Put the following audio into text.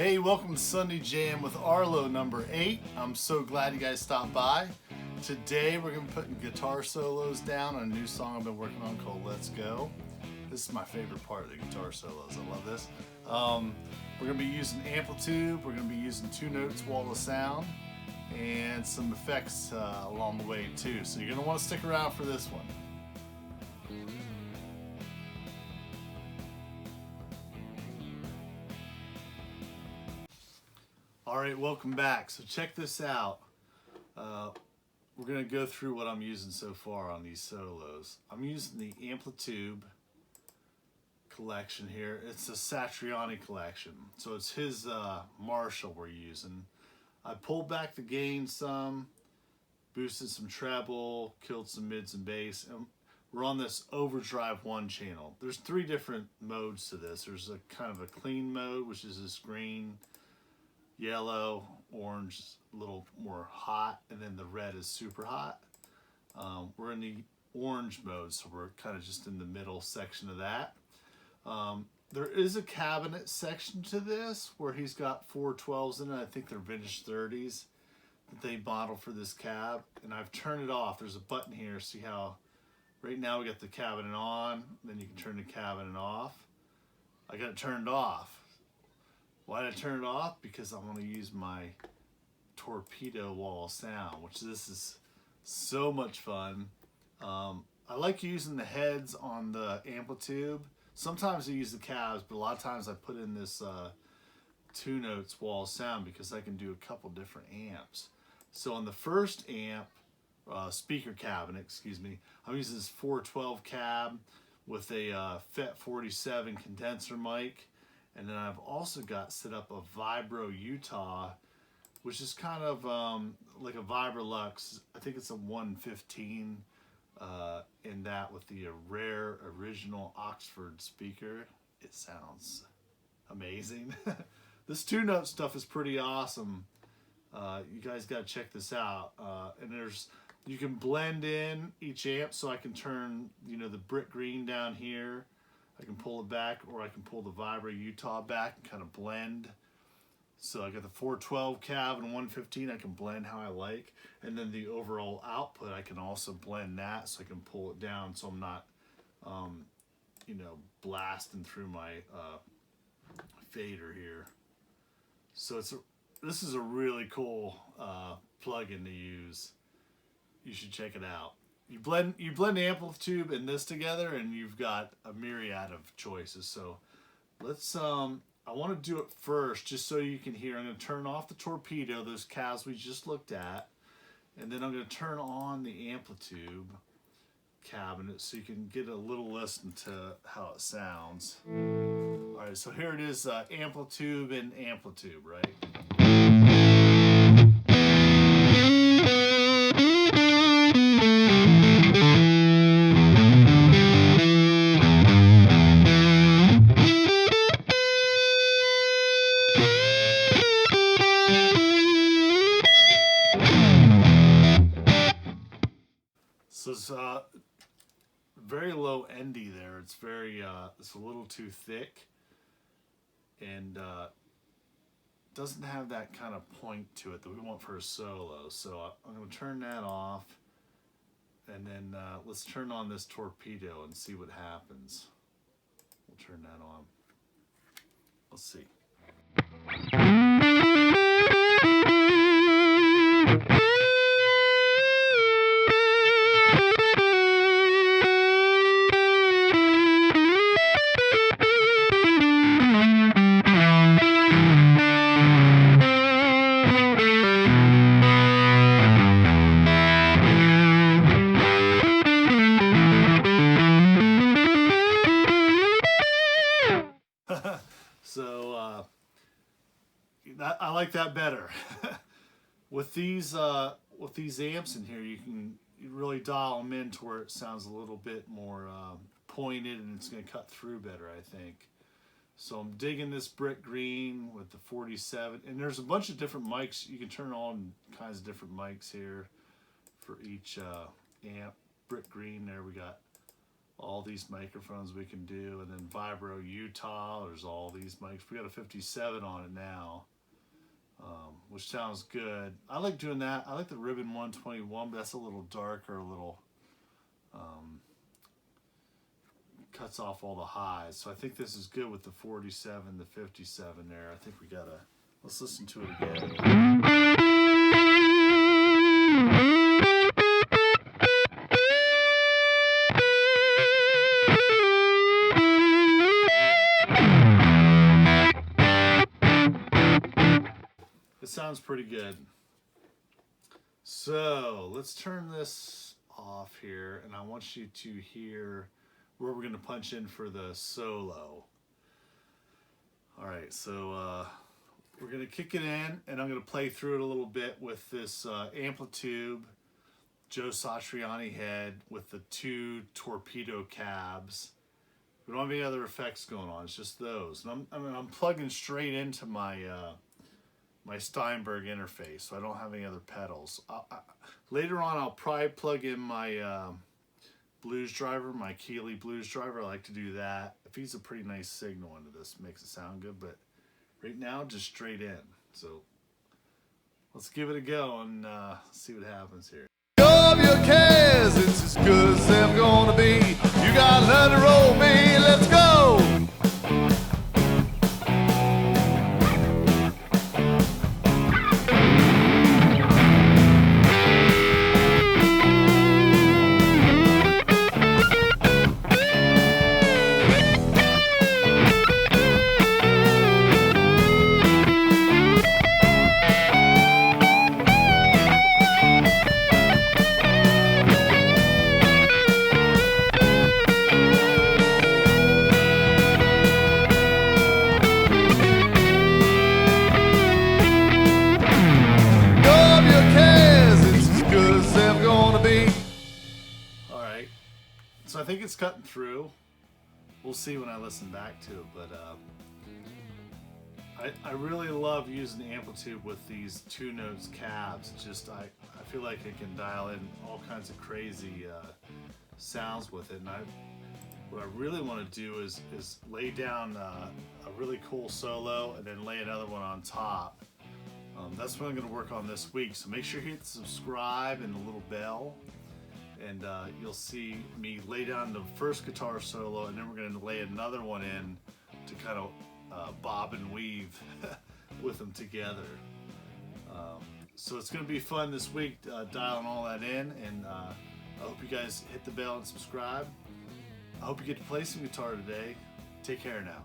Hey, welcome to Sunday Jam with Arlo number 8. I'm so glad you guys stopped by. Today we're going to be putting guitar solos down on a new song I've been working on called Let's Go. This is my favorite part of the guitar solos. I love this. We're going to be using Amplitube. We're going to be using 2 notes wall of sound and some effects along the way too. So you're going to want to stick around for this one. Alright, welcome back. So check this out. We're going to go through what I'm using so far on these solos. I'm using the Amplitube collection here. It's a Satriani collection. So it's his Marshall we're using. I pulled back the gain some, boosted some treble, killed some mids and bass, and we're on this Overdrive 1 channel. There's 3 different modes to this. There's a kind of a clean mode, which is this green, yellow, orange, a little more hot, and then the red is super hot. We're in the orange mode, so we're kind of just in the middle section of that. There is a cabinet section to this where he's got 412s in it. I think they're vintage 30s that they model for this cab, and I've turned it off. There's a button here. See how right now we got the cabinet on, then you can turn the cabinet off. I got it turned off. Why did I turn it off? Because I want to use my torpedo wall sound, which this is so much fun. I like using the heads on the Amplitube. Sometimes I use the cabs, but a lot of times I put in this 2 notes wall sound because I can do a couple different amps. So on the first amp, speaker cabinet, excuse me, I'm using this 412 cab with a FET 47 condenser mic. And then I've also got set up a Vibro Utah, which is kind of like a Vibrolux. I think it's a 115 in that with the rare original Oxford speaker. It sounds amazing. This 2-note stuff is pretty awesome. You guys got to check this out. And you can blend in each amp, so I can turn the brick green down here. I can pull it back, or I can pull the Vibro Utah back and kind of blend. So I got the 412 cab and 115, I can blend how I like. And then the overall output, I can also blend that, so I can pull it down so I'm not, blasting through my fader here. So this is a really cool plugin to use. You should check it out. You blend Amplitube and this together, and you've got a myriad of choices. So let's I want to do it first just so you can hear. I'm going to turn off the torpedo, those cabs we just looked at, and then I'm going to turn on the Amplitube cabinet so you can get a little listen to how it sounds. All right, so here it is, Amplitube and Amplitube, right? So it's very low endy there. It's it's a little too thick, and doesn't have that kind of point to it that we want for a solo. So I'm going to turn that off, and then let's turn on this torpedo and see what happens. We'll turn that on. Let's see. So I like that better. With these amps in here, you can really dial them in to where it sounds a little bit more pointed, and it's going to cut through better, I think. So I'm digging this brick green with the 47, and there's a bunch of different mics. You can turn on kinds of different mics here for each amp. Brick green there, we got all these microphones we can do, and then Vibro Utah, there's all these mics. We got a 57 on it now, which sounds good. I like doing that. I like the Ribbon 121, but that's a little darker, a little cuts off all the highs. So I think this is good with the 47, the 57 there. I think we gotta, let's listen to it again. It sounds pretty good. So let's turn this off here, and I want you to hear where we're going to punch in for the solo. All right, so we're going to kick it in, and I'm going to play through it a little bit with this Amplitube Joe Satriani head with the 2 torpedo cabs. We don't have any other effects going on. It's just those. And I'm plugging straight into my my Steinberg interface, so I don't have any other pedals. Later on, I'll probably plug in my blues driver, my Keeley blues driver. I like to do that. It feeds a pretty nice signal into this, makes it sound good, but right now, just straight in. So let's give it a go and see what happens here. Of your cares, it's as good as they're gonna be. You gotta learn to roll me, let's go! So I think it's cutting through. We'll see when I listen back to it, but I really love using the Amplitube with these 2 notes cabs. It's just I feel like I can dial in all kinds of crazy sounds with it. And what I really want to do is lay down a really cool solo and then lay another one on top. That's what I'm going to work on this week. So make sure you hit subscribe and the little bell. And you'll see me lay down the first guitar solo, and then we're going to lay another one in to kind of bob and weave with them together. So it's going to be fun this week dialing all that in, and I hope you guys hit the bell and subscribe. I hope you get to play some guitar today. Take care now.